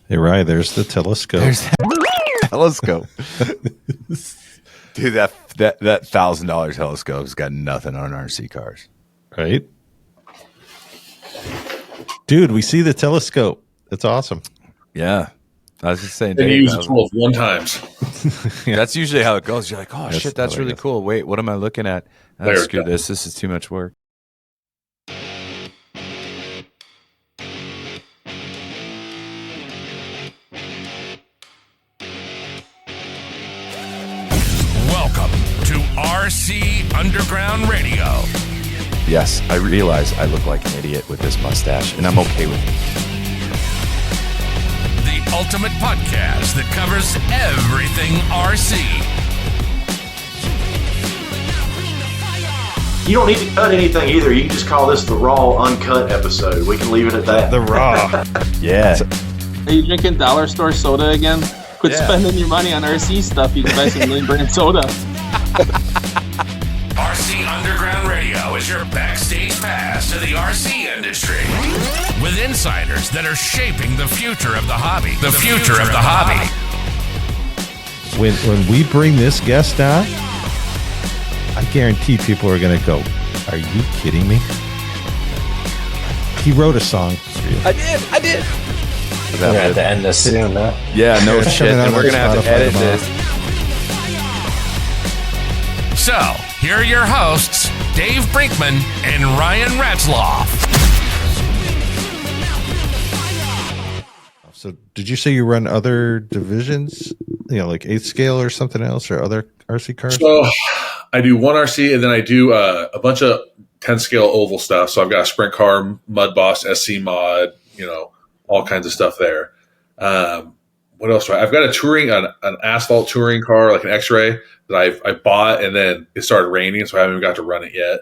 Hey, Ryan, there's the telescope. Telescope. Dude, that $1,000 telescope's got nothing on RC cars. Right? Dude, we see the telescope. That's awesome. Yeah. I was just saying, They Dave, use it 1 time. Yeah. that's usually how it goes. You're like, oh, shit, that's really hilarious. cool. Wait, what am I looking at? There Screw it this. This is too much work. Welcome to RC Underground Radio. Yes, I realize I look like an idiot with this mustache, and I'm okay with it. The ultimate podcast that covers everything RC. You don't need to cut anything either. You can just call this the raw, uncut episode. We can leave it at that. The raw. Yeah. Are you drinking dollar store soda again? Quit Yeah. spending your money on RC stuff. You can buy some name brand soda. RC Underground Radio is your backstage pass to the RC industry. With insiders that are shaping the future of the hobby. The future of the hobby. When we bring this guest on, I guarantee people are going to go, are you kidding me? He wrote a song for you. I did. We're going to have to end this soon, huh? Yeah, no It's shit. coming out And we're on going to have to Spotify edit tomorrow. this. So, here are your hosts, Dave Brinkman and Ryan Ratzloff. So did you say you run other divisions, like 8th scale or something else, or other RC cars? So I do one RC, and then I do a bunch of 10 scale oval stuff. So I've got a sprint car, Mud Boss, SC mod, all kinds of stuff there. What else do I've got a touring, an asphalt touring car, like an X-Ray that I bought, and then it started raining, so I haven't even got to run it yet.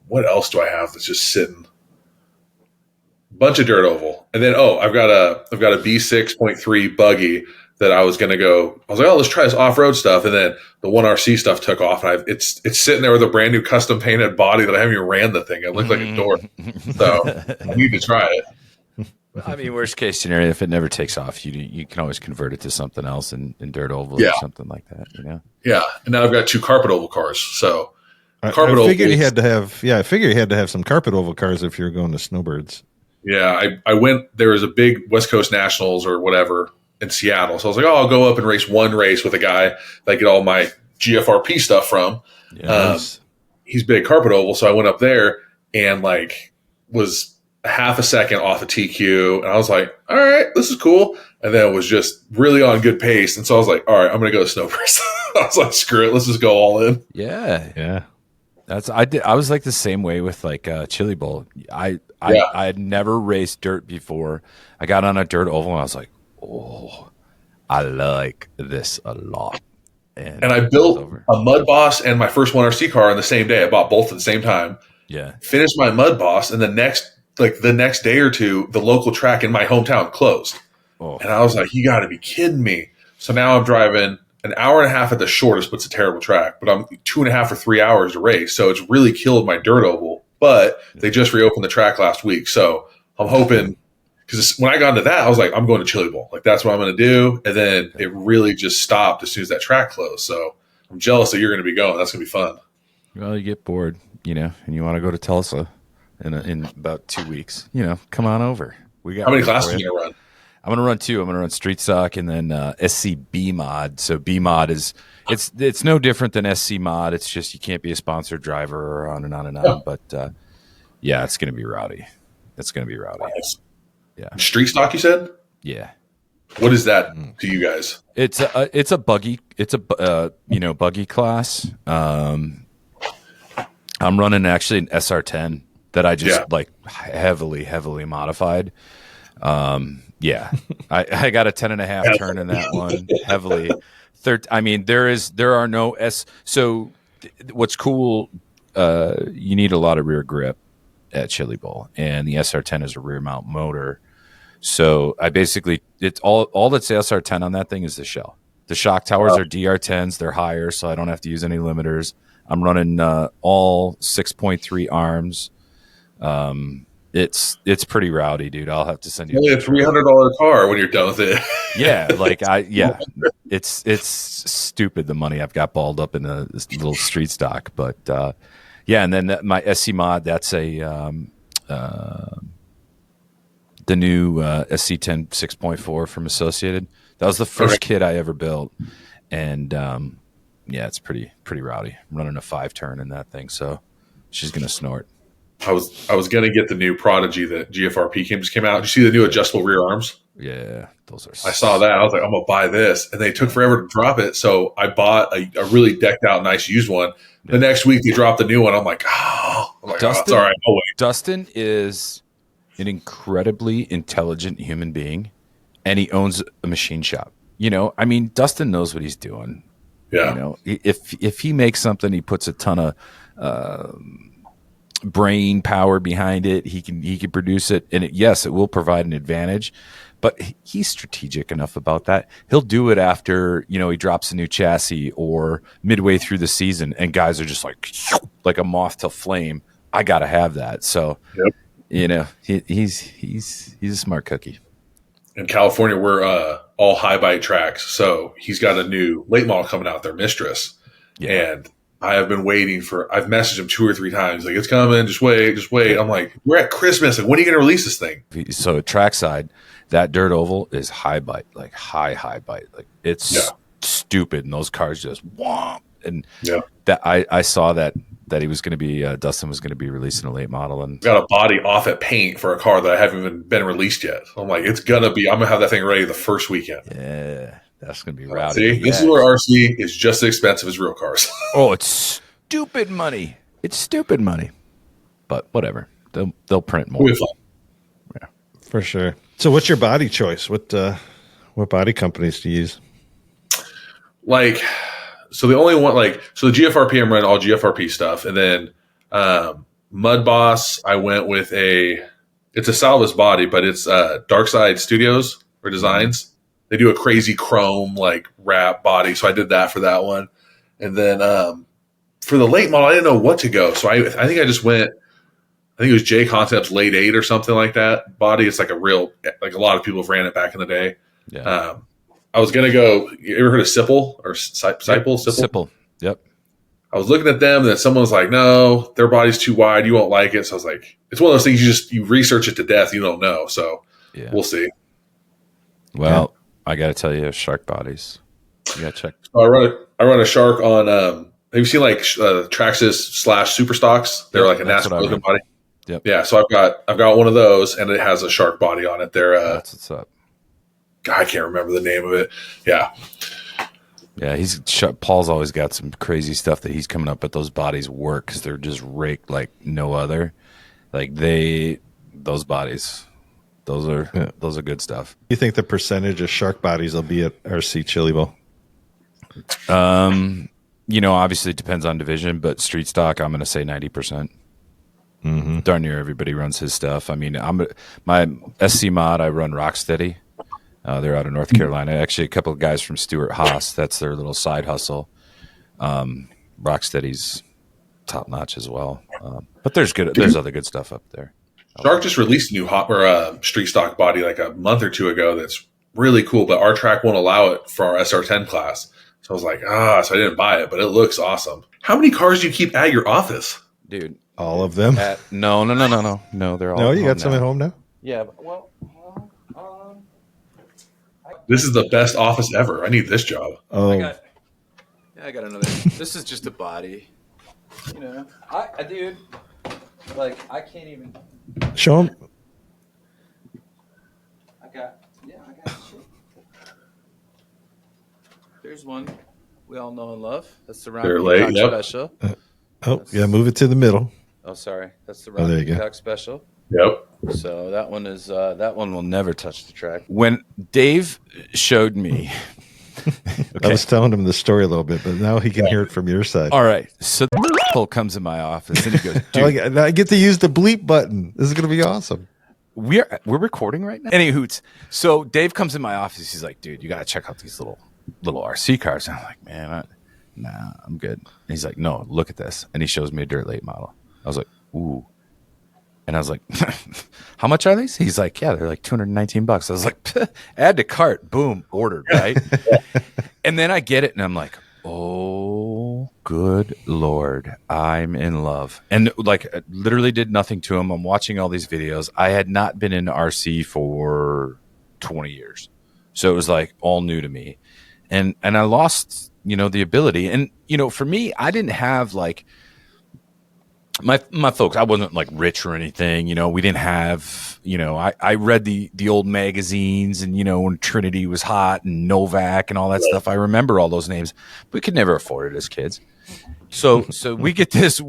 What else do I have that's just sitting? Bunch of dirt oval, and then I've got a B6.3 buggy that I was like, let's try this off-road stuff, and then the 1RC stuff took off, and it's sitting there with a brand new custom painted body that I haven't even ran the thing. It looked like a door, so I need to try it. I mean, worst case scenario, if it never takes off, you can always convert it to something else in dirt oval or something like that, Yeah, and now I've got 2 carpet oval cars, so I carpet figured ovals- you had to have. Yeah, I figured you had to have some carpet oval cars if you're going to snowbirds. Yeah, I went. There was a big West Coast Nationals or whatever in Seattle, so I was like, I'll go up and race one race with a guy that I get all my GFRP stuff from. Yes. He's big carpet oval, so I went up there and was a half a second off a TQ, and I was like, all right, this is cool. And then it was just really on good pace, and so I was like, all right, I'm going to go to snowbirds. I was like, screw it, let's just go all in. Yeah. I was like the same way with Chili Bowl. I had never raced dirt before. I got on a dirt oval and I was like, oh, I like this a lot. And I built a Mud Boss and my first 1RC car on the same day. I bought both at the same time. Yeah. Finished my Mud Boss, and the next day or two, the local track in my hometown closed. Oh. And I was like, you got to be kidding me. So now I'm driving an hour and a half at the shortest, but it's a terrible track. But I'm 2.5 or 3 hours to race. So it's really killed my dirt oval. But they just reopened the track last week. So I'm hoping, because when I got into that, I was like, I'm going to Chili Bowl. That's what I'm going to do. And then it really just stopped as soon as that track closed. So I'm jealous that you're going to be going. That's going to be fun. Well, you get bored, and you want to go to Tulsa in about 2 weeks. Come on over. How many classes are you going to run? I'm going to run 2. I'm going to run Street Stock and then SC B Mod. So B Mod it's no different than SC Mod. It's just you can't be a sponsored driver or on and on and on. Oh. But yeah, it's going to be rowdy. It's going to be rowdy. Nice. Yeah. Street Stock, you said? Yeah. What is that to you guys? It's a buggy. It's a buggy class. I'm running actually an SR10 that I just heavily modified. Yeah, I got a 10.5 turn in that one heavily. There are no S. So what's cool? You need a lot of rear grip at Chili Bowl, and the SR10 is a rear mount motor. So I basically it's all that's SR10 on that thing is the shell. The shock towers are DR10s. They're higher, so I don't have to use any limiters. I'm running all 6.3 arms. It's pretty rowdy, dude. I'll have to send you Only a $300 car when you're done with it. Yeah, it's stupid the money I've got balled up in this little street stock, but and then my SC mod, that's the new SC10 6.4 from Associated. That was the first kit I ever built, and it's pretty rowdy. I'm running a 5-turn in that thing, so she's gonna snort. I was gonna get the new Prodigy that GFRP just came out. Did you see the new adjustable rear arms? Yeah, those are. I saw that. I was like, I'm gonna buy this, and they took forever to drop it. So I bought a really decked out, nice used one. The next week they dropped the new one. I'm like, Dustin, it's all right. I'll wait. Dustin is an incredibly intelligent human being, and he owns a machine shop. I mean, Dustin knows what he's doing. Yeah. If he makes something, he puts a ton of brain power behind it. He can produce it, and it will provide an advantage. But he's strategic enough about that. He'll do it after he drops a new chassis or midway through the season, and guys are just like a moth to flame. I got to have that. So, he's a smart cookie. In California, we're all high bite tracks, so he's got a new late model coming out, their Mistress, and I have been waiting I've messaged him 2 or 3 times, like, it's coming, just wait. I'm like, we're at Christmas, like, when are you going to release this thing? So trackside, that dirt oval is high bite, like high bite, like it's stupid, and those cars just womp. And that I saw that he was going to be Dustin was going to be releasing a late model, and got a body off at paint for a car that I haven't even been released yet. So I'm like, I'm gonna have that thing ready the first weekend. Yeah, that's gonna be rowdy. See, this is where RC is just as expensive as real cars. Oh, it's stupid money. But whatever, they'll print more. Yeah, for sure. So, what's your body choice? What body companies do you use? So the only one, so the GFRP, I'm running all GFRP stuff, and then Mud Boss, I went with it's a Salvas body, but it's Dark Side Studios or Designs. They do a crazy chrome wrap body, so I did that for that one. And then for the late model, I didn't know what to go, so I think I just went. I think it was J Concepts Late 8 or something like that body. It's like a real, a lot of people have ran it back in the day. Yeah. I was going to go, you ever heard of Sipple or Sipple? Sipple. Yep. I was looking at them, and then someone was like, no, their body's too wide. You won't like it. So I was like, it's one of those things you research it to death. You don't know. So we'll see. Well, I got to tell you, shark bodies. You got to check. I run a Shark on, have you seen Traxxas / Super Stocks? They're like a NASCAR looking body. Yep. Yeah. So I've got one of those, and it has a Shark body on it. They're, that's what's up. I can't remember the name of it. Yeah. Yeah, Paul's always got some crazy stuff that he's coming up, but those bodies work because they're just raked like no other. Those bodies, those are good stuff. You think the percentage of shark bodies will be at RC Chili Bowl? Obviously it depends on division, but street stock, I'm going to say 90%. Mm-hmm. Darn near everybody runs his stuff. I mean, my SC mod, I run Rocksteady. They're out of North Carolina. Actually, a couple of guys from Stuart Haas. That's their little side hustle. Rocksteady's top notch as well. But there's other good stuff up there. Shark just released a new street stock body like a month or two ago. That's really cool, but our track won't allow it for our SR10 class. So I was like, so I didn't buy it, but it looks awesome. How many cars do you keep at your office, dude? All of them? No. They're all. No, you got some at home now. Yeah, this is the best office ever. I need this job. Oh, I got another. This is just a body. Dude, I can't even show them. I got shit. There's one we all know and love. That's the Round Peacock Special. Move it to the middle. Oh, sorry. That's the Round Peacock Special. Yep. So that one is that one will never touch the track. When Dave showed me, I was telling him the story a little bit, but now he can hear it from your side. All right, so the comes in my office and he goes, "Dude, I get to use the bleep button. This is going to be awesome." We're recording right now. Any hoots. So Dave comes in my office. He's like, "Dude, you got to check out these little RC cars." And I'm like, "Man, I'm good." And he's like, "No, look at this." And he shows me a dirt late model. I was like, "Ooh." And I was like, how much are these? He's like, yeah, they're like $219. I was like, add to cart, boom, ordered, right? And then I get it, and I'm like, oh, good Lord, I'm in love. And like, I literally did nothing to him. I'm watching all these videos. I had not been in RC for 20 years. So it was like all new to me. And I lost, the ability. And, for me, I didn't have like, my folks, I wasn't like rich or anything, we didn't have, I read the old magazines and, when Trinity was hot and Novak and all that stuff. I remember all those names. We could never afford it as kids. So we get this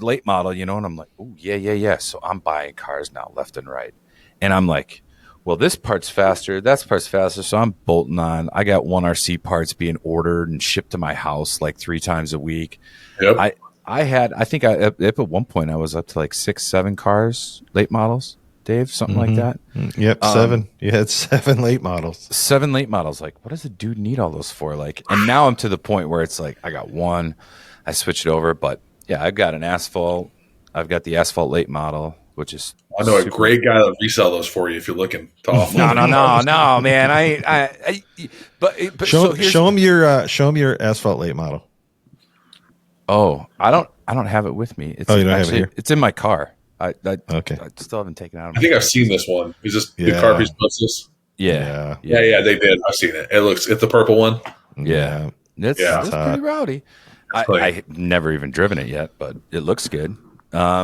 late model, and I'm like, oh yeah. So I'm buying cars now left and right. And I'm like, well, this part's faster, that part's faster. So I'm bolting on. I got 1RC parts being ordered and shipped to my house like 3 times a week. Yep. I think at one point I was up to like 6-7 cars, late models, Dave, something like that. Yep, 7. You had 7 late models. 7 late models. Like, what does the dude need all those for? Like, and now I'm to the point where it's like I got one, I switched it over, but yeah, I've got an asphalt. I've got the asphalt late model, which is I know a great guy that'll resell those for you if you're looking to offer. No, man. But show him your asphalt late model. Oh, I don't have it with me. It's you don't have it here? It's in my car. Okay. I still haven't taken it out of my I think car. I've seen this one. Is this the car piece this? Yeah, they did. I've seen it. It's the purple one. Yeah. It's pretty rowdy. I've never even driven it yet, but it looks good.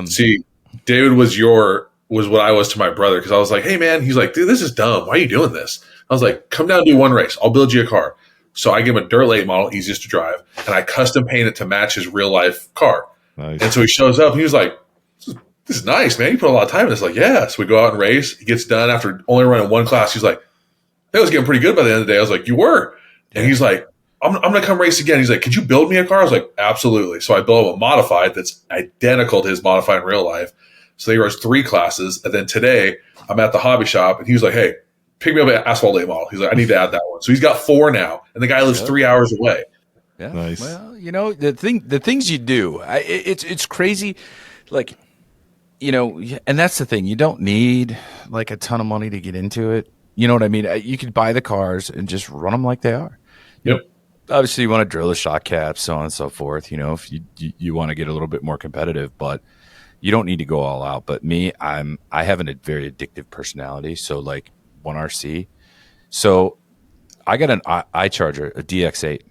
See, David was what I was to my brother, because I was like, hey man, he's like, dude, this is dumb. Why are you doing this? I was like, come down and do one race. I'll build you a car. So I give him a dirt late model, easiest to drive, and I custom paint it to match his real life car. Nice. And so he shows up and he was like, this is nice, man. You put a lot of time in this. Like, yeah. So we go out and race. He gets done after only running one class. He's like, that was getting pretty good by the end of the day. I was like, you were. And he's like, I'm going to come race again. He's like, could you build me a car? I was like, absolutely. So I built him a modified that's identical to his modified in real life. So he runs 3 classes. And then today I'm at the hobby shop and he was like, hey, pick me up an asphalt late model. He's like, I need to add that one. So he's got 4 now. And the guy lives 3 hours away. Yeah. Nice. Well, the things you do, it's crazy. Like, and that's the thing. You don't need like a ton of money to get into it. You know what I mean? You could buy the cars and just run them like they are. Yep. Obviously, you want to drill the shock caps, so on and so forth. If you want to get a little bit more competitive, but you don't need to go all out. But me, I have a very addictive personality. So like 1RC. So I got an iCharger, a DX8.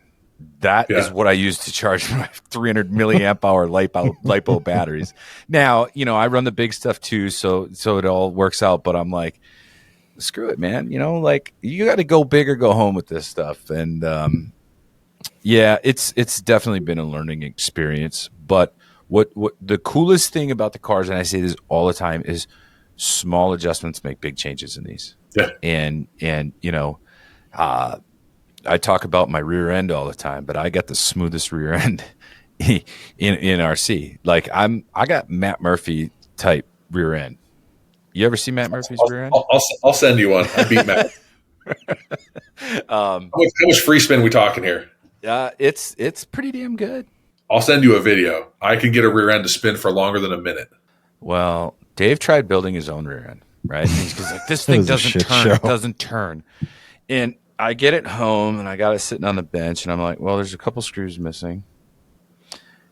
That is what I use to charge my 300 milliamp hour LiPo batteries. Now, I run the big stuff too, so it all works out. But I'm like, screw it, man. Like you got to go big or go home with this stuff. And it's definitely been a learning experience. But what the coolest thing about the cars, and I say this all the time, is small adjustments make big changes in these. Yeah. And I talk about my rear end all the time, but I got the smoothest rear end in RC. Like I got Matt Murphy type rear end. You ever see Matt Murphy's rear end? I'll send you one. I beat Matt. How much free spin we talking here? It's pretty damn good. I'll send you a video. I can get a rear end to spin for longer than a minute. Well, Dave tried building his own rear end, right? He's like, this thing doesn't turn. It doesn't turn. And I get it home and I got it sitting on the bench and I'm like, well, there's a couple screws missing.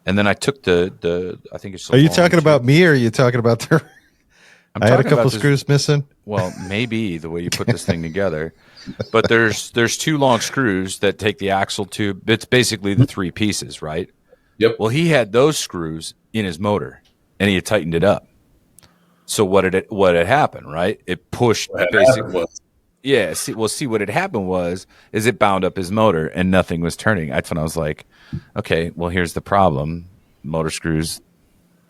And then I took the I think it's. Are you talking about me or are you talking about the? I had a couple screws missing. Well, maybe the way you put this thing together, but there's 2 long screws that take the axle tube. It's basically the 3 pieces, right? Yep. Well, he had those screws in his motor and he had tightened it up. So what had happened, right? It pushed basically. Yeah, see what had happened is it bound up his motor and nothing was turning. That's when I was like, okay, well, here's the problem. Motor screws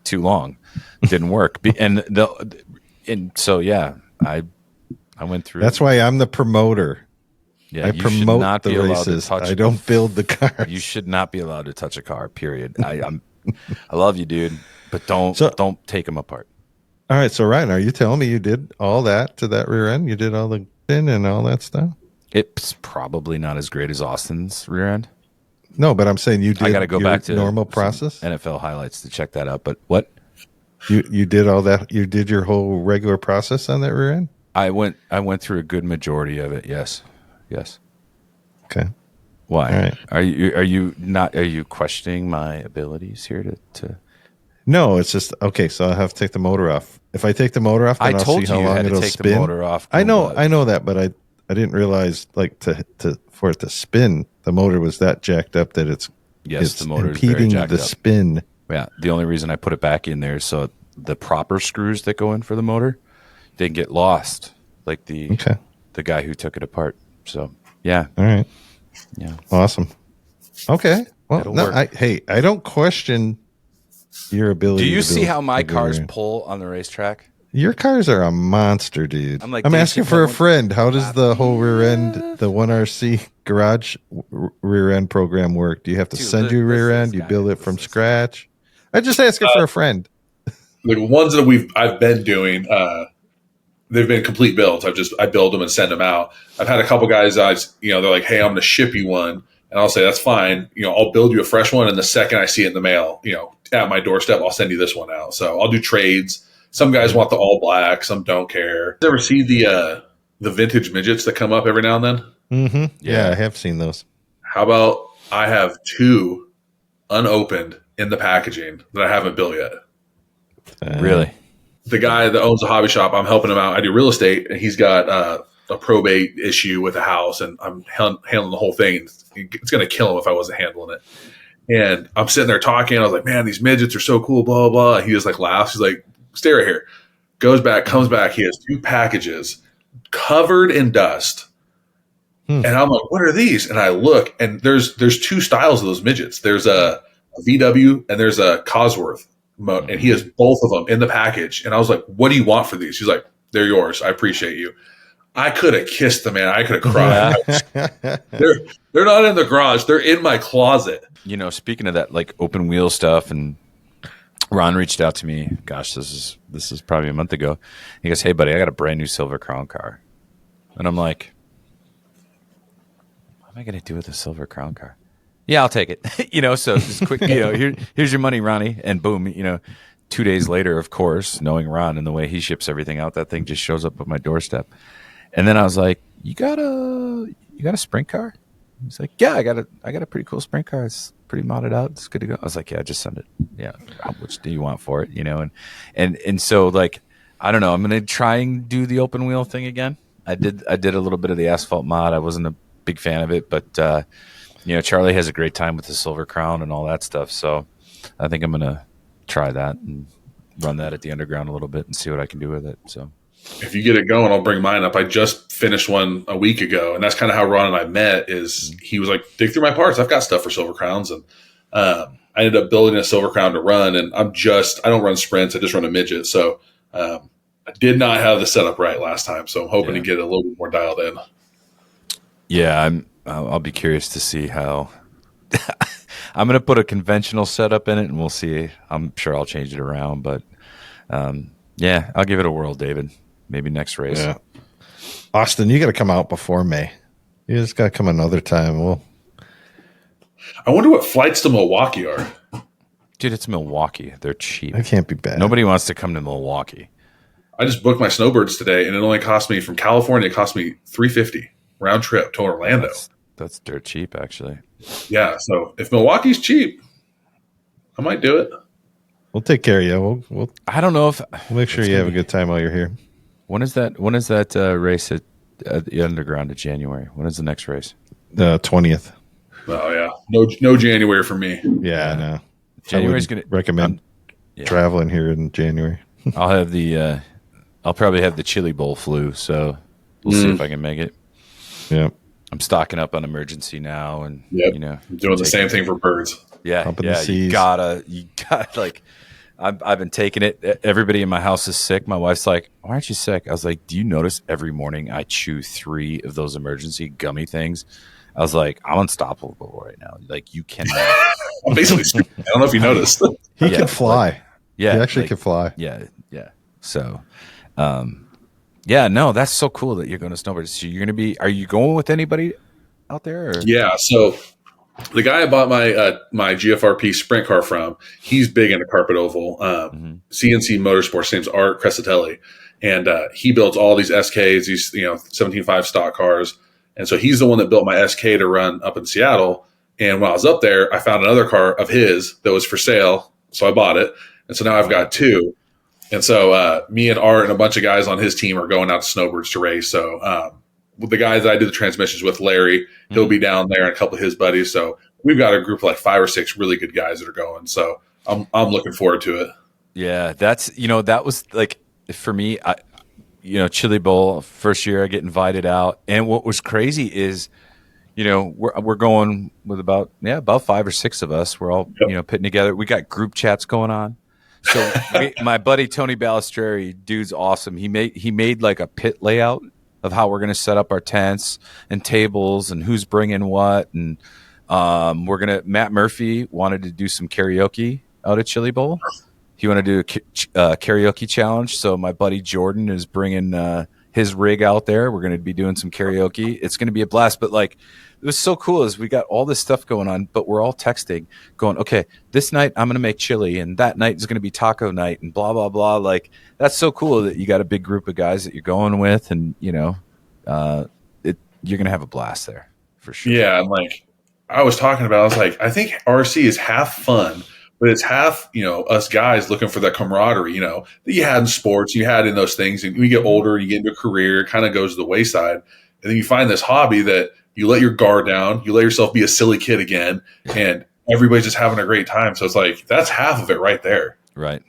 too long. Didn't work. And so, yeah, I went through. That's why I'm the promoter. Yeah, I promote the races. I don't build the car. You should not be allowed to touch a car, period. I love you, dude, but don't take them apart. All right, so Ryan, are you telling me you did all that to that rear end? You did all the spin and all that stuff? It's probably not as great as Austin's rear end. No, but I'm saying you did. I got to go back to normal process NFL highlights to check that out. But what? You did all that. You did your whole regular process on that rear end. I went through a good majority of it. Yes. Okay. Why? All right. Are you questioning my abilities here to? No, it's just okay. So I have to take the motor off. If I take the motor off, then I I'll told see you how you long had to it'll take spin. the motor off. I Goombud. know that, but I didn't realize like for it to spin, the motor was that jacked up that it's the motor is very impeding jacked the up. spin. Yeah. The only reason I put it back in there is so the proper screws that go in for the motor didn't get lost, like the guy who took it apart. So yeah. All right. Yeah. Awesome. Okay. Well, It'll no, work. I don't question your ability. Do you to see build how my a good cars rear end. pull on the racetrack? Your cars are a monster, dude. I'm like, I'm Dave asking should for a have one- friend. How does the whole rear end, the 1RC garage rear end program work? Do you have to Dude, send you a rear listen, end? You guy, build it from listen. scratch? I just asking for a friend. The ones that I've been doing, they've been complete builds. I build them and send them out. I've had a couple guys, they're like, "Hey, I'm going to ship you one," and I'll say, "That's fine. I'll build you a fresh one, and the second I see it in the mail, at my doorstep, I'll send you this one out." So I'll do trades. Some guys want the all black, some don't care. Ever see the vintage midgets that come up every now and then? Mm-hmm. Yeah. Yeah, I have seen those. How about I have 2 unopened in the packaging that I haven't built yet? Really? The guy that owns a hobby shop, I'm helping him out. I do real estate, and he's got a probate issue with a house, and I'm handling the whole thing. It's going to kill him if I wasn't handling it. And I'm sitting there talking. I was like, "Man, these midgets are so cool." Blah blah blah. He just like laughs. He's like, "Stay right here." Goes back, comes back. He has 2 packages covered in dust. And I'm like, "What are these?" And I look, and there's 2 styles of those midgets. There's a VW and there's a Cosworth. And he has both of them in the package. And I was like, "What do you want for these?" He's like, "They're yours. I appreciate you." I could have kissed the man. I could have cried. They're not in the garage. They're in my closet. Speaking of that, like open wheel stuff, and Ron reached out to me. Gosh, this is probably a month ago. He goes, "Hey, buddy, I got a brand new Silver Crown car," and I'm like, "What am I going to do with a Silver Crown car?" Yeah, I'll take it. So just quick. Here's your money, Ronnie, and boom. 2 days later, of course, knowing Ron and the way he ships everything out, that thing just shows up at my doorstep. And then I was like, "You got a sprint car?" He's like, "Yeah, I got a pretty cool sprint car. It's pretty modded out. It's good to go." I was like, "Yeah, just send it. Yeah, how much do you want for it?" And so like, I don't know. I'm gonna try and do the open wheel thing again. I did a little bit of the asphalt mod. I wasn't a big fan of it, but Charlie has a great time with the Silver Crown and all that stuff. So I think I'm gonna try that and run that at the underground a little bit and see what I can do with it. So. If you get it going, I'll bring mine up. I just finished one a week ago, and that's kind of how Ron and I met. Is he was like, "Dig through my parts. I've got stuff for Silver Crowns," and I ended up building a Silver Crown to run. And I don't run sprints. I just run a midget. So I did not have the setup right last time. So I'm hoping to get it a little bit more dialed in. Yeah, I'll be curious to see how. I'm going to put a conventional setup in it, and we'll see. I'm sure I'll change it around, but yeah, I'll give it a whirl, David. Maybe next race. Yeah. Austin, you got to come out before May. You just got to come another time. I wonder what flights to Milwaukee are. Dude, it's Milwaukee. They're cheap. That can't be bad. Nobody wants to come to Milwaukee. I just booked my snowbirds today, and it only cost me from California. It cost me $350 round trip to Orlando. That's dirt cheap, actually. Yeah, so if Milwaukee's cheap, I might do it. We'll take care of you. We'll I don't know if we'll make sure you have a good time while you're here. When is that race at the underground in January? When is the next race? 20th. Oh yeah, no January for me. Yeah, no. January's going to recommend traveling here in January. I'll probably have the chili bowl flu, so we'll see if I can make it. Yeah. I'm stocking up on emergency now, and doing the same thing for birds. Yeah, you gotta like. I've been taking it. Everybody in my house is sick. My wife's like, "Why aren't you sick?" I was like, "Do you notice every morning I chew 3 of those emergency gummy things?" I was like, "I'm unstoppable right now. Like you cannot." I'm basically, I don't know if you noticed. He can fly. He actually can fly. Yeah. So, no, that's so cool that you're going to snowboard. So you're going to be? Are you going with anybody out there? Or? Yeah. So The guy I bought my GFRP sprint car from, he's big into carpet oval. CNC Motorsports, his name's Art Crescitelli, and he builds all these SKs, these 17.5 stock cars. And so he's the one that built my SK to run up in Seattle. And when I was up there, I found another car of his that was for sale, so I bought it. And so now I've got two. And so me and Art and a bunch of guys on his team are going out to Snowbirds to race. So with the guys that I do the transmissions with, Larry, he'll be down there and a couple of his buddies. So we've got a group of like 5 or 6 really good guys that are going. So I'm looking forward to it. Yeah, that's that was like for me. Chili Bowl first year I get invited out, and what was crazy is, we're going with about 5 or 6 of us. We're all putting together. We got group chats going on. So my buddy Tony Balistreri, dude's awesome. He made like a pit layout of how we're going to set up our tents and tables and who's bringing what. And Matt Murphy wanted to do some karaoke out at Chili Bowl. He wanted to do a karaoke challenge. So my buddy Jordan is bringing his rig out there. We're going to be doing some karaoke. It's going to be a blast. But like, it was so cool is we got all this stuff going on, but we're all texting going, okay, this night I'm going to make chili and that night is going to be taco night and blah, blah, blah. Like, that's so cool that you got a big group of guys that you're going with, and you're going to have a blast there for sure. Yeah. And like I was talking about, I was like, I think RC is half fun, but it's half, us guys looking for that camaraderie, that you had in sports, you had in those things. And you get older, you get into a career, it kind of goes to the wayside. And then you find this hobby that you let your guard down, you let yourself be a silly kid again, and everybody's just having a great time. So it's like, that's half of it right there. Right.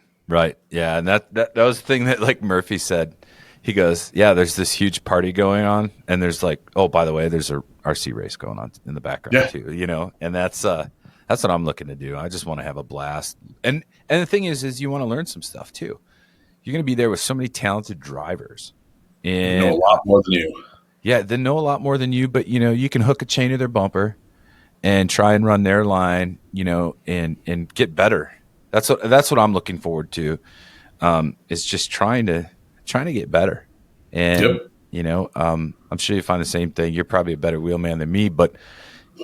Yeah. And that was the thing that like Murphy said. He goes, yeah, there's this huge party going on. And there's like, oh, by the way, there's a RC race going on in the background too, and that's what I'm looking to do. I just want to have a blast. And the thing is you want to learn some stuff too. You're going to be there with so many talented drivers. And know a lot more than you. Yeah, they know a lot more than you, but you can hook a chain to their bumper and try and run their line, and get better. That's what I'm looking forward to. Is just trying to get better. And I'm sure you find the same thing. You're probably a better wheelman than me, but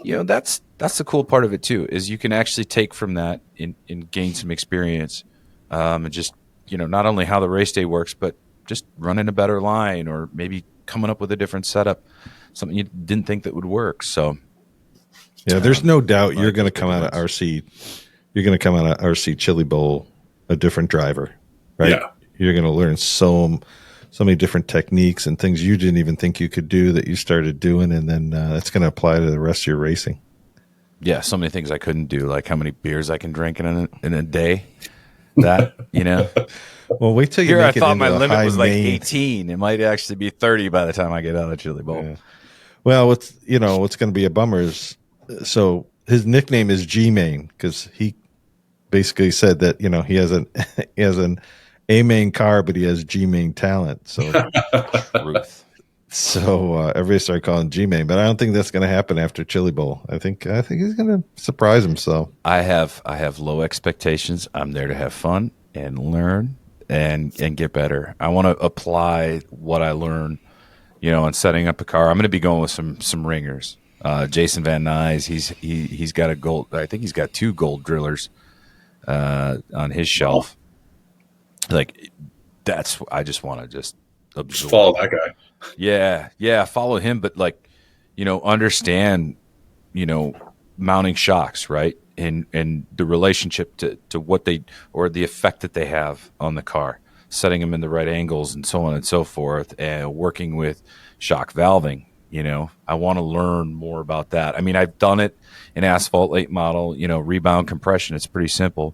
that's the cool part of it too, is you can actually take from that and gain some experience. And just, not only how the race day works, but just running a better line or maybe coming up with a different setup, something you didn't think that would work. So yeah, there's no doubt you're going to come out of RC. You're going to come out of RC Chili Bowl a different driver, right? Yeah. You're going to learn so many different techniques and things you didn't even think you could do that you started doing, and then that's going to apply to the rest of your racing. Yeah, so many things I couldn't do, like how many beers I can drink in a day. That Well, wait till you Here make I thought my into limit was like main. 18. It might actually be 30 by the time I get out of Chili Bowl. Yeah. Well, what's going to be a bummer is, so his nickname is G-Main because he basically said that he has an A-main car, but he has G-main talent. So everybody started calling him G-main, but I don't think that's going to happen after Chili Bowl. I think he's going to surprise himself. I have low expectations. I'm there to have fun and learn and get better. I want to apply what I learn, in setting up a car. I'm going to be going with some ringers. Jason Van Nuys, he's got a gold. I think he's got 2 gold drillers on his shelf. Like I just want to just absorb. Just follow that guy. Yeah, follow him, but understand, mounting shocks, right? And the relationship to what they, or the effect that they have on the car, setting them in the right angles and so on and so forth, and working with shock valving. I want to learn more about that. I mean, I've done it in asphalt late model, rebound compression. It's pretty simple,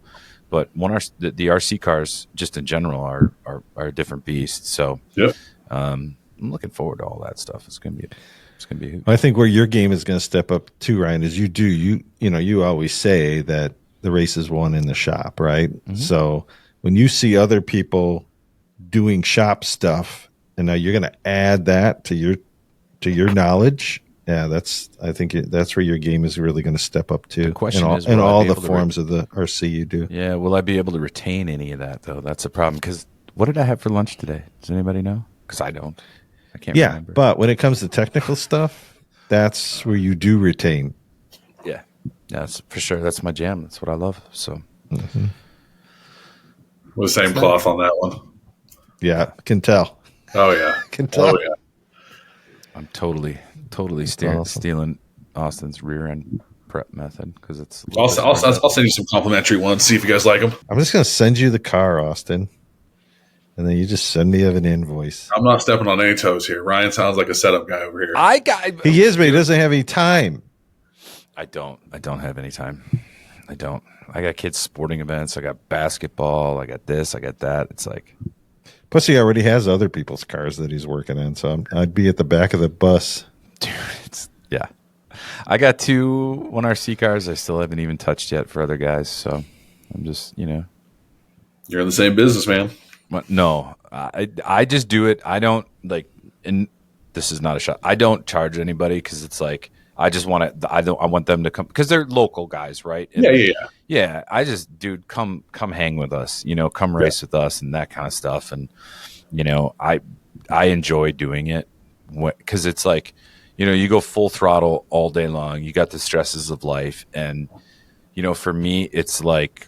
but the RC cars just in general are a different beast. So I'm looking forward to all that stuff. It's going to be. I think where your game is going to step up too, Ryan, is you always say that the race is won in the shop, right? Mm-hmm. So when you see other people doing shop stuff, and now you're going to add that to your knowledge. Yeah, I think that's where your game is really going to step up to. The question is, in all the forms of the RC you do. Yeah, will I be able to retain any of that though? That's a problem. Because what did I have for lunch today? Does anybody know? Because I don't. I can't remember. But when it comes to technical stuff, that's where you do retain. Yeah. That's for sure. That's my jam. That's what I love. So With the same cloth on that one. Yeah, can tell. Oh yeah. Can tell. Oh yeah. I'm totally awesome. stealing Austin's rear end prep method because it's. I'll send you some complimentary ones. See if you guys like them. I'm just going to send you the car, Austin, and then you just send me an invoice. I'm not stepping on any toes here. Ryan sounds like a setup guy over here. He is, but he doesn't have any time. I don't have any time. I don't. I got kids' sporting events. I got basketball. I got this. I got that. It's like. Plus, he already has other people's cars that he's working on, so I'd be at the back of the bus. Dude, yeah. I got 2 1RC cars I still haven't even touched yet for other guys, so I'm just, You're in the same business, man. No, I just do it. I don't, and this is not a shot. I don't charge anybody because it's like, I just want to, I want them to come, because they're local guys, right? And yeah. I just, dude, come hang with us, come race with us and that kind of stuff. And, I enjoy doing it because it's like, you go full throttle all day long. You got the stresses of life. And, for me, it's like,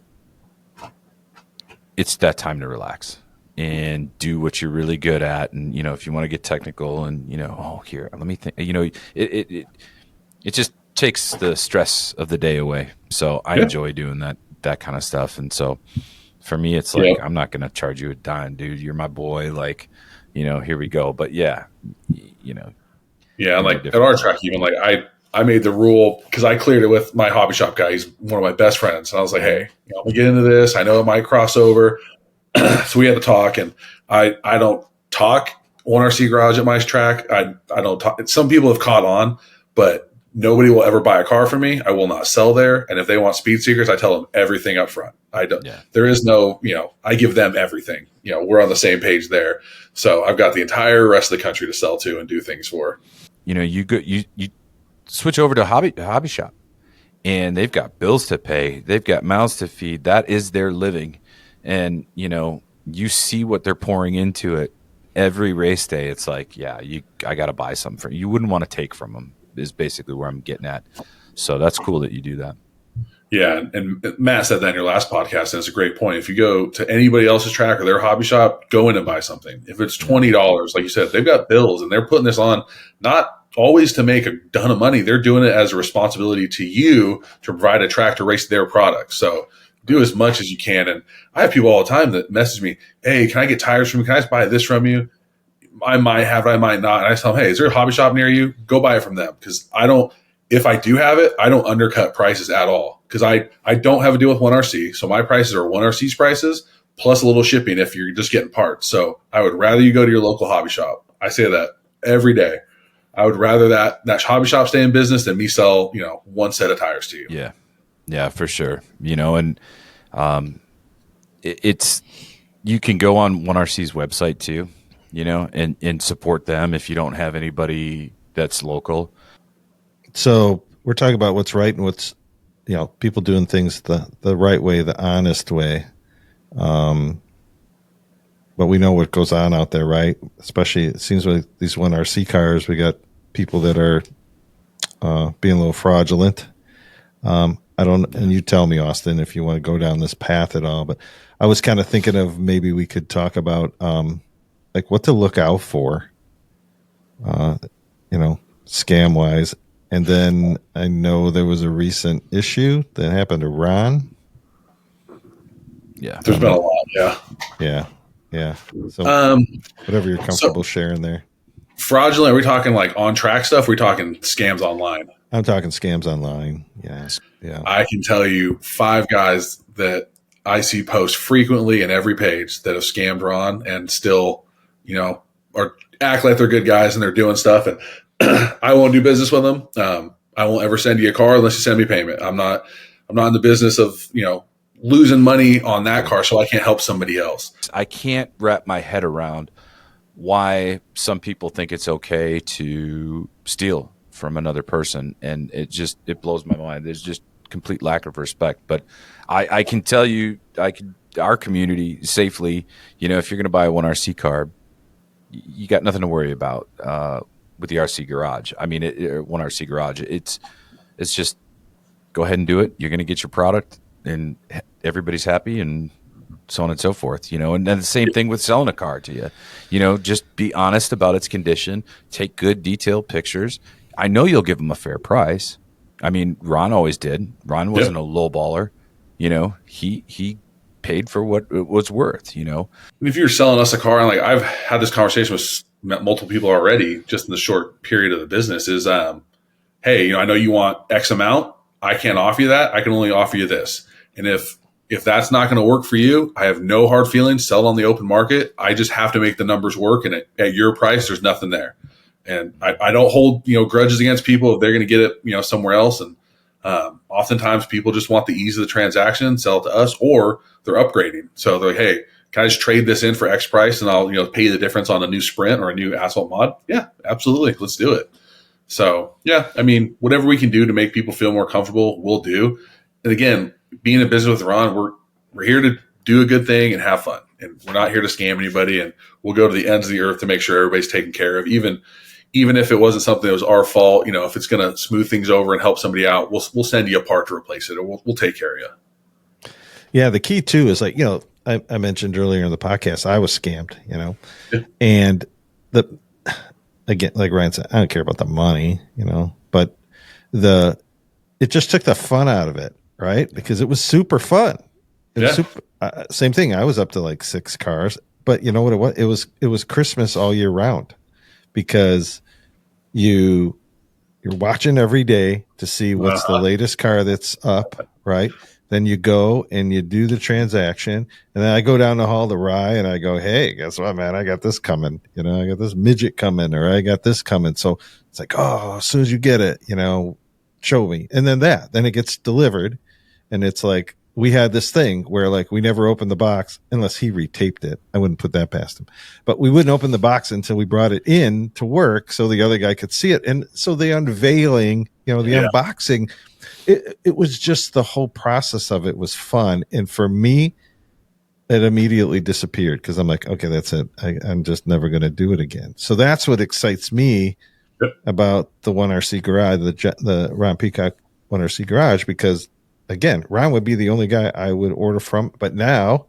it's that time to relax and do what you're really good at. And, if you want to get technical and, here, let me think, it just takes the stress of the day away. So I enjoy doing that kind of stuff. And so for me, it's like, I'm not going to charge you a dime, dude. You're my boy. Like, here we go. But yeah, Yeah, like at our track, even like I made the rule because I cleared it with my hobby shop guy. He's one of my best friends, and I was like, "Hey, I'm gonna get into this. I know it might cross over." So we had to talk, and I don't talk 1RC garage at my track. I don't talk. Some people have caught on, but nobody will ever buy a car from me. I will not sell there, and if they want speed seekers, I tell them everything up front. I don't. Yeah. There is no, I give them everything. We're on the same page there. So I've got the entire rest of the country to sell to and do things for. You switch over to hobby shop, and they've got bills to pay, they've got mouths to feed. That is their living, and you see what they're pouring into it every race day. It's like, I got to buy something for you. You wouldn't want to take from them. Is basically where I'm getting at. So that's cool that you do that. Yeah, and Matt said that in your last podcast, and it's a great point. If you go to anybody else's track or their hobby shop, go in and buy something. If it's $20, like you said, they've got bills, and they're putting this on not always to make a ton of money. They're doing it as a responsibility to you to provide a track to race their product. So do as much as you can. And I have people all the time that message me, "Hey, can I get tires from you? Can I just buy this from you?" I might have it, I might not. And I tell them, "Hey, is there a hobby shop near you? Go buy it from them." Because if I do have it, I don't undercut prices at all. Because I don't have a deal with 1RC. So my prices are 1RC's prices plus a little shipping if you're just getting parts. So I would rather you go to your local hobby shop. I say that every day. I would rather that hobby shop stay in business than me sell, one set of tires to you. Yeah. Yeah, for sure. And it's you can go on 1RC's website too. And support them if you don't have anybody that's local. So we're talking about what's right and what's, people doing things the right way, the honest way. But we know what goes on out there, right? Especially it seems like these 1RC cars, we got people that are being a little fraudulent. And you tell me, Austin, if you want to go down this path at all, but I was kind of thinking of maybe we could talk about, like what to look out for, scam wise. And then I know there was a recent issue that happened to Ron. Yeah. There's been a lot. Yeah. Yeah. Yeah. So whatever you're comfortable sharing there. Fraudulent. Are we talking like on track stuff? Are we talking scams online? I'm talking scams online. Yeah. Yeah. I can tell you 5 guys that I see post frequently in every page that have scammed Ron and still, or act like they're good guys and they're doing stuff. And I won't do business with them. I won't ever send you a car unless you send me payment. I'm not in the business of, losing money on that car so I can't help somebody else. I can't wrap my head around why some people think it's okay to steal from another person. And it blows my mind. There's just complete lack of respect. But I can tell you, our community safely, if you're going to buy a 1RC car, you got nothing to worry about with the RC garage. I mean, 1RC garage, it's just go ahead and do it. You're going to get your product, and everybody's happy, and so on and so forth. And then the same thing with selling a car to you. Just be honest about its condition. Take good detailed pictures. I know you'll give them a fair price. I mean, Ron always did. Ron wasn't a lowballer. He paid for what it was worth. If you're selling us a car, and like I've had this conversation with multiple people already, just in the short period of the business, is hey, I know you want X amount. I can't offer you that. I can only offer you this. And if that's not going to work for you, I have no hard feelings. Sell it on the open market. I just have to make the numbers work. And at your price, there's nothing there. And I don't hold, grudges against people if they're going to get it, somewhere else. And oftentimes people just want the ease of the transaction, sell it to us, or they're upgrading. So they're like, hey, can I just trade this in for X price and I'll, pay you the difference on a new Sprint or a new asphalt mod? Yeah, absolutely. Let's do it. So yeah, I mean, whatever we can do to make people feel more comfortable, we'll do. And again, being in business with Ron, we're here to do a good thing and have fun. And we're not here to scam anybody. And we'll go to the ends of the earth to make sure everybody's taken care of. Even if it wasn't something that was our fault, if it's going to smooth things over and help somebody out, we'll send you a part to replace it, or we'll take care of you. Yeah, the key too is like, I mentioned earlier in the podcast, I was scammed, and again, like Ryan said, I don't care about the money, but it just took the fun out of it, right? Because it was super fun. It was super, same thing. I was up to like 6 cars, but you know what it was? It was Christmas all year round, because you're watching every day to see what's the latest car that's up, right? Then you go and you do the transaction, and then I go down the hall to Rye and I go, hey, guess what, man? I got this coming. I got this midget coming, or I got this coming. So it's like, oh, as soon as you get it, show me. And then it gets delivered, and it's like, we had this thing where like we never opened the box unless he retaped it. I wouldn't put that past him, but we wouldn't open the box until we brought it in to work so the other guy could see it. And so the unveiling, the unboxing, it was just the whole process of it was fun. And for me, it immediately disappeared because I'm like, okay, that's it. I'm just never going to do it again. So that's what excites me about the 1RC garage, the Ron Peacock 1RC garage, because again, Ron would be the only guy I would order from, but now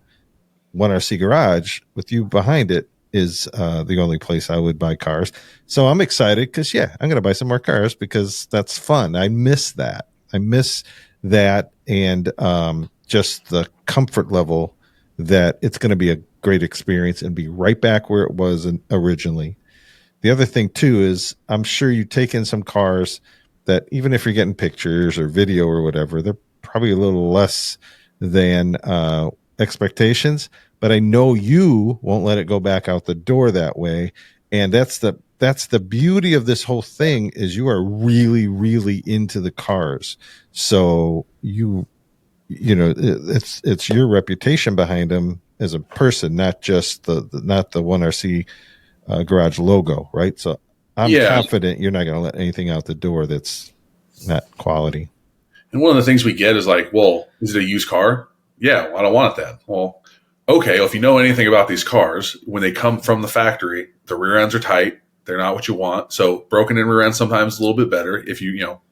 1RC Garage with you behind it is the only place I would buy cars. So I'm excited because, I'm going to buy some more cars because that's fun. I miss that. And just the comfort level that it's going to be a great experience and be right back where it was originally. The other thing, too, is I'm sure you take in some cars that even if you're getting pictures or video or whatever, they're probably a little less than expectations, but I know you won't let it go back out the door that way. And that's the beauty of this whole thing, is you are really, really into the cars. So it's your reputation behind them as a person, not just the 1RC garage logo, right? So I'm confident you're not going to let anything out the door that's not quality. And one of the things we get is like, well, is it a used car? Yeah, well, I don't want it then. Well, okay, well, if you know anything about these cars, when they come from the factory, the rear ends are tight. They're not what you want. So broken in rear ends sometimes a little bit better. If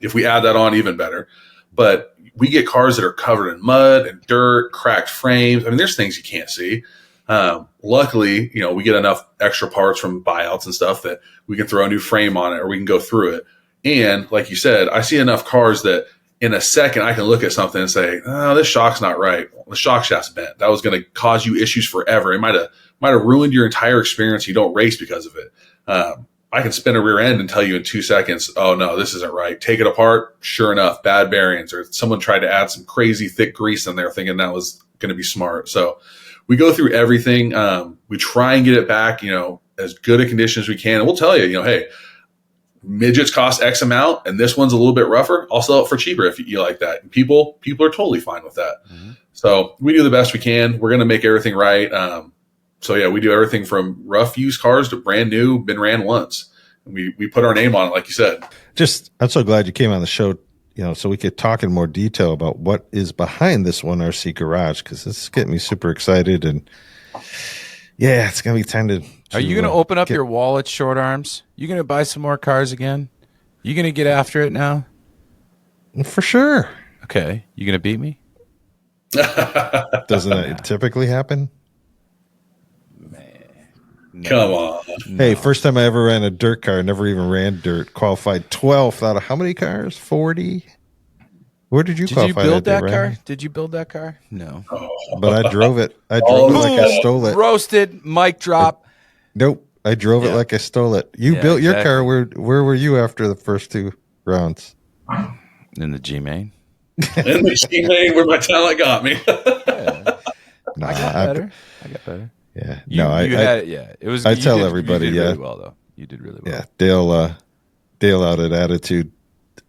if we add that on, even better. But we get cars that are covered in mud and dirt, cracked frames. I mean, there's things you can't see. Luckily, we get enough extra parts from buyouts and stuff that we can throw a new frame on it, or we can go through it. And like you said, I see enough cars that in a second I can look at something and say, oh, this shock's not right. The shock shaft's bent. That was going to cause you issues forever. It might have ruined your entire experience. You don't race because of it. I can spin a rear end and tell you in 2 seconds, oh no, this isn't right. Take it apart. Sure enough, bad bearings, or someone tried to add some crazy thick grease in there thinking that was going to be smart. So we go through everything. We try and get it back, as good a condition as we can. And we'll tell you, hey, midgets cost X amount and this one's a little bit rougher. I'll sell it for cheaper if you like that. And people are totally fine with that. Mm-hmm. So we do the best we can. We're going to make everything right. So yeah, we do everything from rough used cars to brand new, been ran once. And we put our name on it, like you said. I'm so glad you came on the show, so we could talk in more detail about what is behind this 1RC garage, because this is getting me super excited. And yeah, it's going to be time to Are you going to open up your wallet, Short Arms? You going to buy some more cars again? You going to get after it now? For sure. Okay, you gonna beat me? Doesn't that typically happen? No. Come on. Hey, first time I ever ran a dirt car, never even ran dirt. Qualified 12th out of how many cars? 40. Where did you Did you qualify build that that day, car? Ryan? Did you build that car? No. But I drove it. I drove it like I stole it. Roasted. Mic drop. Nope. I drove it Yeah. like I stole it. You Yeah, built your car. exactly. Where were you after the first 2 rounds? In the G main. In the G-Main where my talent got me. Nah, I got better. Yeah. You had it. Yeah, it was. I you tell did- everybody, You did yeah. really well though. You did really well. Yeah. Dale out at Attitude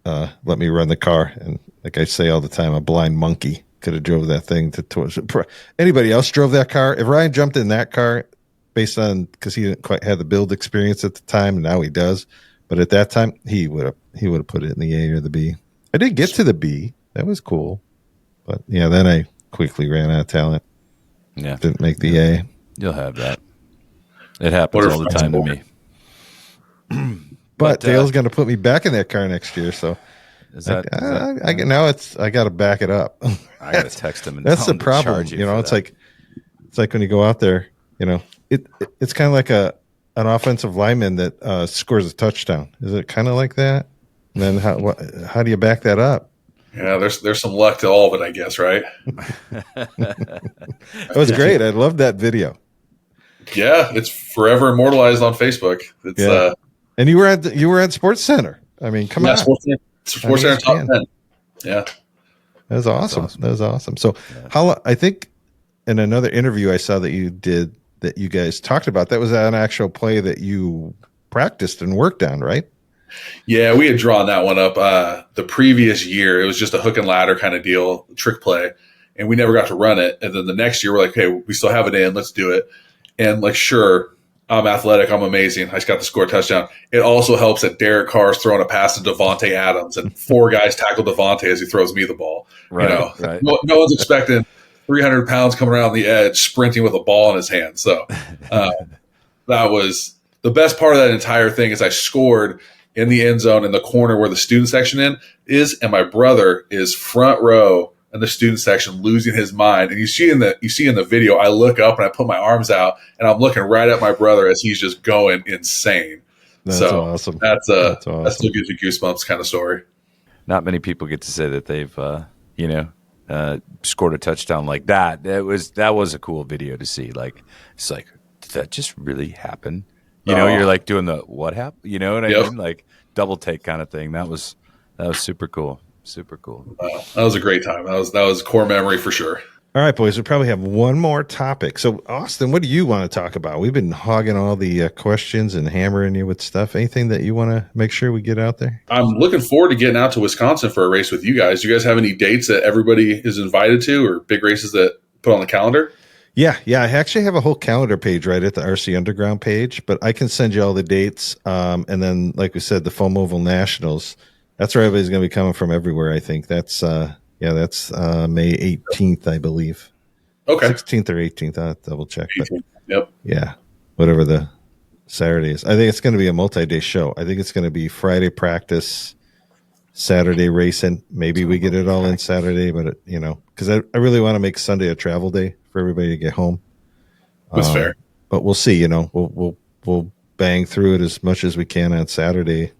let me run the car. And like I say all the time, a blind monkey could have drove that thing towards it. Anybody else drove that car? If Ryan jumped in that car based on, because he didn't quite have the build experience at the time, and now he does. But at that time, he would have put it in the A or the B. I did get to the B. That was cool. But yeah, then I quickly ran out of talent. Yeah. Didn't make the A. You'll have that. It happens all the time to me. But Dale's going to put me back in that car next year, so Is that? I got to back it up. I got to text him and That's tell the him to problem. charge You know, for it's that. like when you go out there. You know, it's kind of like an offensive lineman that scores a touchdown. Is it kind of like that? And then how do you back that up? Yeah, there's some luck to all of it, I guess, right? It was great. I loved that video. Yeah, it's forever immortalized on Facebook. It's Yeah. And you were at Sports Center. I mean, come on. Sports Center top 10. Yeah. That was awesome. That was awesome. So I think in another interview I saw that you did that you guys talked about, that was an actual play that you practiced and worked on, right? Yeah, we had drawn that one up the previous year. It was just a hook and ladder kind of deal, trick play, and we never got to run it. And then the next year, we're like, hey, we still have it in. Let's do it. And like, sure, I'm athletic. I'm amazing. I just got to score a touchdown. It also helps that Derek Carr's throwing a pass to Devontae Adams, and 4 guys tackle Devontae as he throws me the ball. Right, you know, right. No one's expecting 300 pounds coming around the edge, sprinting with a ball in his hand. So that was the best part of that entire thing. Is I scored in the end zone in the corner where the student section is, and my brother is front row in the student section losing his mind. And you see in the video, I look up and I put my arms out and I'm looking right at my brother as he's just going insane. That's so awesome. That's awesome. That still gives you goosebumps kind of story. Not many people get to say that they've, scored a touchdown like that. That was a cool video to see. Like, it's like, did that just really happen? You know, you're like doing the what happened? You know what I mean? Like double take kind of thing. That was super cool. Super cool. That was a great time. That was core memory for sure. All right, boys, we probably have one more topic. So, Austin, what do you want to talk about? We've been hogging all the questions and hammering you with stuff. Anything that you want to make sure we get out there? I'm looking forward to getting out to Wisconsin for a race with you guys. Do you guys have any dates that everybody is invited to or big races that put on the calendar? Yeah. I actually have a whole calendar page right at the RC Underground page, but I can send you all the dates. And then, like we said, the Foam Oval Nationals. That's where everybody's going to be coming from everywhere, I think. That's May 18th, I believe. Okay. 16th or 18th. I'll double check. But yep. yeah, whatever the Saturday is. I think it's going to be a multi-day show. I think it's going to be Friday practice, Saturday racing. Maybe we get it all in Saturday, but, because I really want to make Sunday a travel day for everybody to get home. That's fair. But we'll see. We'll bang through it as much as we can on Saturday.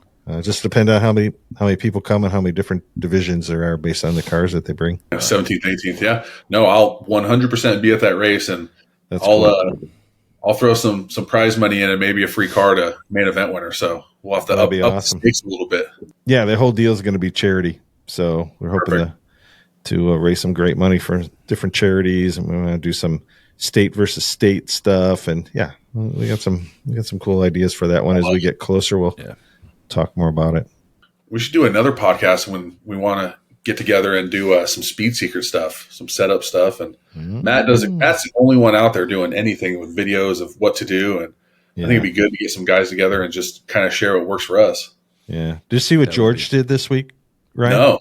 Just depend on how many people come and how many different divisions there are based on the cars that they bring. 17th, 18th. Yeah. No, I'll 100% be at that race, and I'll throw some prize money in and maybe a free car to main event winner. So we'll have to up the stakes a little bit. Yeah, the whole deal is going to be charity. So we're hoping to raise some great money for different charities, and we're going to do some state versus state stuff. And yeah, we got some cool ideas for that one. As we get closer, we'll talk more about it. We should do another podcast when we want to get together and do some speed secret stuff, some setup stuff. And Matt does it. Matt's the only one out there doing anything with videos of what to do. And I think it'd be good to get some guys together and just kind of share what works for us. Yeah. Did you see what George did this week, Ryan? No.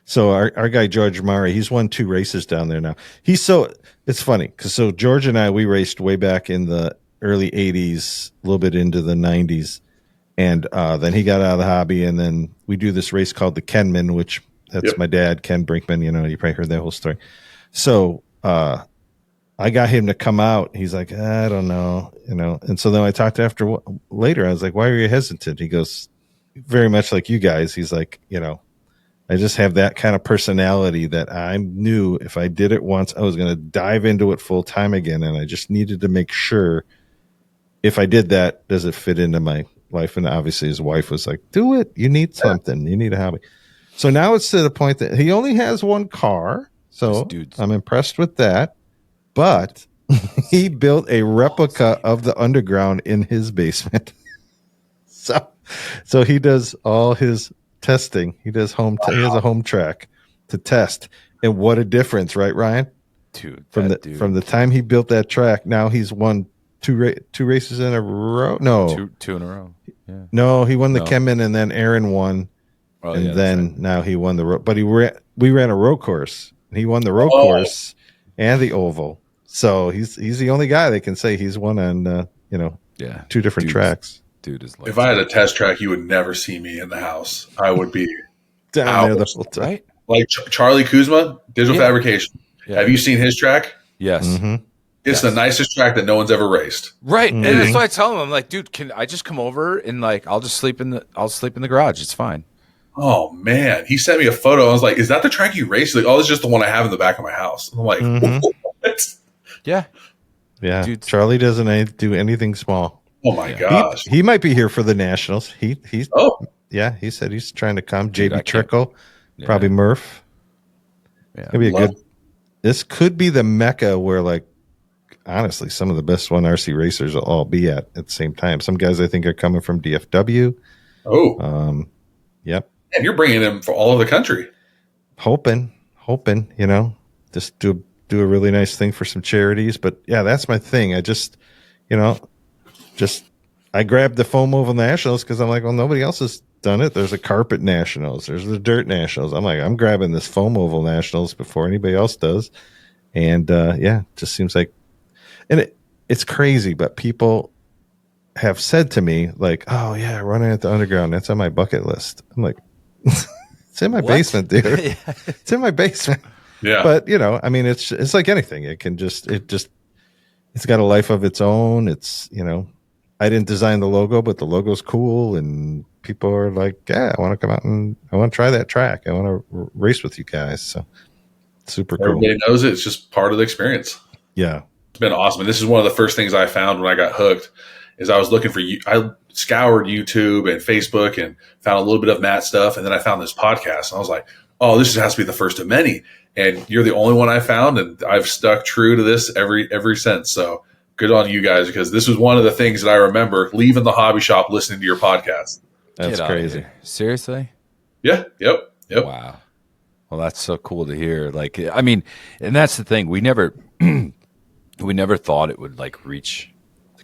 So our guy, George Murray, he's won 2 races down there now. It's funny because George and I, we raced way back in the early 80s, a little bit into the 90s. And then he got out of the hobby, and then we do this race called the Kenman, which That's my dad, Ken Brinkman. You know, you probably heard that whole story. So I got him to come out. He's like, I don't know, you know. And so then I talked after later. I was like, why are you hesitant? He goes, very much like you guys. He's like, you know, I just have that kind of personality that I knew if I did it once, I was going to dive into it full time again. And I just needed to make sure if I did that, does it fit into my life? And obviously his wife was like, do it. You need something. You need a hobby. So now it's to the point that he only has one car. So I'm impressed with that. But he built a replica of the underground in his basement. So he does all his testing. He does he has a home track to test. And what a difference, right, Ryan? Dude, from the time he built that track, now he's won two races in a row. No, two in a row. Yeah. No, he won the Kemen, and then Aaron won, now he won the road. But we ran a road course. And he won the road course and the oval. So he's the only guy that can say he's won on two different tracks. Dude is like, if I had a test track, you would never see me in the house. I would be down there the whole time. Right? Like Charlie Kuzma, Digital Fabrication. Yeah. Have you seen his track? Yes. Mm-hmm. It's the nicest track that no one's ever raced. Right. Mm-hmm. And that's why I tell him, I'm like, dude, can I just come over and like I'll sleep in the garage. It's fine. Oh man. He sent me a photo. I was like, is that the track you raced? He's like, it's just the one I have in the back of my house. I'm like, what? Yeah. Yeah. Dude. Charlie doesn't do anything small. Oh my gosh. He might be here for the Nationals. He said he's trying to come. JB Trickle, probably Murph. Yeah. Maybe this could be the Mecca where, like, honestly, some of the best 1RC racers will all be at the same time. Some guys I think are coming from DFW. Oh. Yep. And you're bringing them for all over the country. Hoping, you know, just do a really nice thing for some charities. But yeah, that's my thing. I just, you know, I grabbed the foam oval nationals because I'm like, well, nobody else has done it. There's a carpet nationals. There's the dirt nationals. I'm like, I'm grabbing this foam oval nationals before anybody else does. And just seems like, and it's crazy, but people have said to me like, oh yeah, running at the underground, that's on my bucket list. I'm like, it's in my basement, dude. It's in my basement. Yeah. But you know, I mean, it's like anything. It's got a life of its own. It's, you know, I didn't design the logo, but the logo's cool, and people are like, yeah, I want to come out and I want to try that track. I want to race with you guys. So super cool. Everybody knows it. It's just part of the experience. Yeah. It's been awesome. And this is one of the first things I found when I got hooked is I was looking for you. I scoured YouTube and Facebook and found a little bit of Matt stuff. And then I found this podcast and I was like, oh, this has to be the first of many. And you're the only one I found. And I've stuck true to this every since. So good on you guys, because this was one of the things that I remember leaving the hobby shop listening to your podcast. That's crazy. Seriously? Yeah. Yep. Wow. Well, that's so cool to hear. Like, I mean, and that's the thing. We never thought it would like reach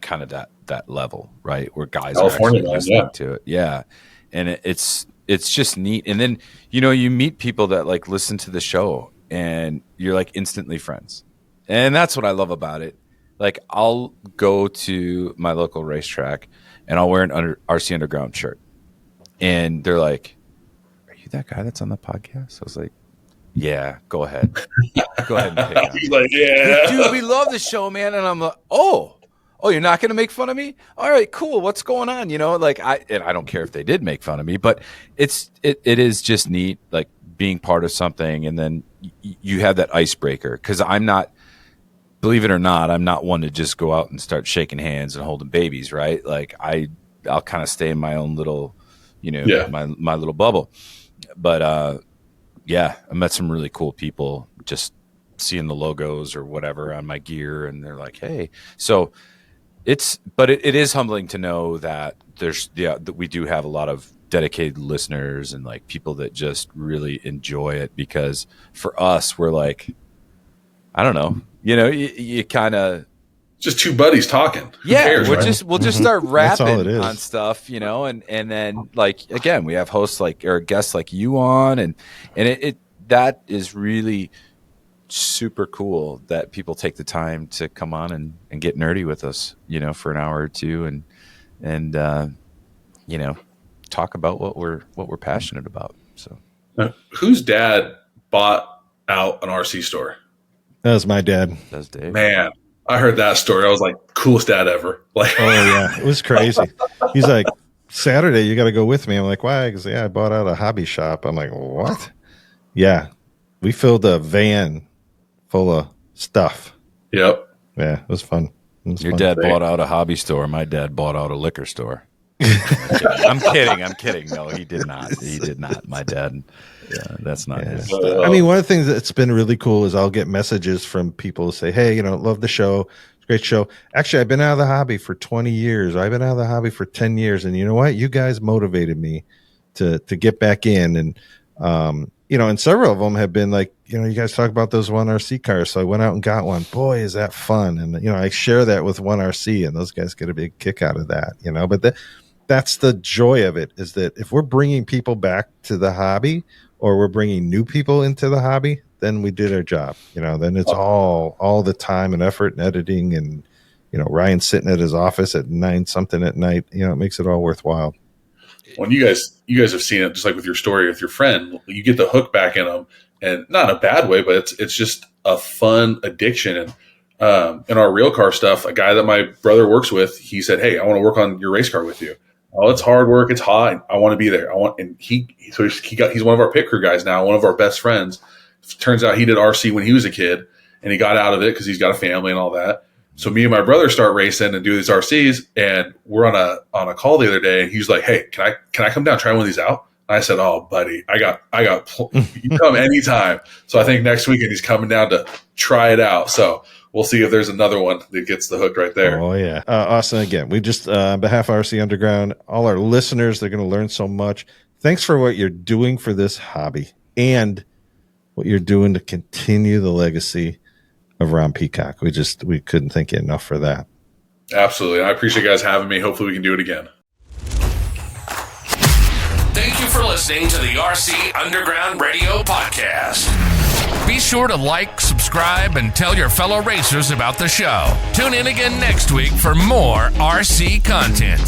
kind of that level, right? Where guys are actually listening to it. Yeah. And it's just neat. And then, you know, you meet people that like listen to the show and you're like instantly friends. And that's what I love about it. Like, I'll go to my local racetrack and I'll wear an RC Underground shirt. And they're like, are you that guy that's on the podcast? I was like, yeah, go ahead. Go ahead and pick on. He's like, yeah. Dude, we love the show, man. And I'm like, oh, you're not going to make fun of me? All right, cool. What's going on? You know, like, I don't care if they did make fun of me, but it is just neat, like being part of something. And then you have that icebreaker, because I'm not, believe it or not, I'm not one to just go out and start shaking hands and holding babies, right? Like I'll kind of stay in my own little, you know, my little bubble. But I met some really cool people just seeing the logos or whatever on my gear, and they're like, hey. So it is humbling to know that that we do have a lot of dedicated listeners and like people that just really enjoy it, because for us, we're like, I don't know, you know, you kind of just two buddies talking. Who cares, we'll right? just start rapping is. on stuff, you know, and then like, again, we have hosts like, or guests like you on, and it that is really super cool that people take the time to come on and get nerdy with us, you know, for an hour or two and you know, talk about what we're passionate about. So Whose dad bought out an RC store? That was my dad. That's Dave. Man, I heard that story. I was like, coolest dad ever. Like, Oh yeah, it was crazy. He's like, Saturday, you got to go with me. I'm like, why? Because I bought out a hobby shop. I'm like, what? Yeah, we filled a van full of stuff. yep. Yeah, it was fun. It was Your fun. dad bought out a hobby store. My dad bought out a liquor store. I'm kidding. No, he did not. My dad, that's not his. I mean, one of the things that's been really cool is I'll get messages from people who say, hey, love the show. It's a great show. Actually, I've been out of the hobby for 20 years. I've been out of the hobby for 10 years. And you know what? You guys motivated me to get back in. And, and several of them have been like, you guys talk about those 1RC cars. So I went out and got one. Boy, is that fun. And, I share that with 1RC and those guys get a big kick out of that, but that's the joy of it, is that if we're bringing people back to the hobby or we're bringing new people into the hobby, then we did our job. Then it's all the time and effort and editing and, Ryan sitting at his office at 9-something at night, it makes it all worthwhile. When you guys have seen it, just like with your story with your friend, you get the hook back in them, and not in a bad way, but it's just a fun addiction. And in our real car stuff, a guy that my brother works with, he said, hey, I want to work on your race car with you. Oh, it's hard work. It's hot. I want to be there. He's one of our pit crew guys now, one of our best friends. Turns out he did RC when he was a kid, and he got out of it because he's got a family and all that. So me and my brother start racing and do these RCs, and we're on a call the other day, and he's like, hey, can I come down and try one of these out? And I said, oh, buddy, I got you come anytime. So I think next weekend he's coming down to try it out. So we'll see if there's another one that gets the hook right there. Oh, yeah. Austin, again, we just, on behalf of RC Underground, all our listeners, they're going to learn so much. Thanks for what you're doing for this hobby and what you're doing to continue the legacy of Ron Peacock. We couldn't thank you enough for that. Absolutely. I appreciate you guys having me. Hopefully we can do it again. Thank you for listening to the RC Underground Radio Podcast. Be sure to like, subscribe, and tell your fellow racers about the show. Tune in again next week for more RC content.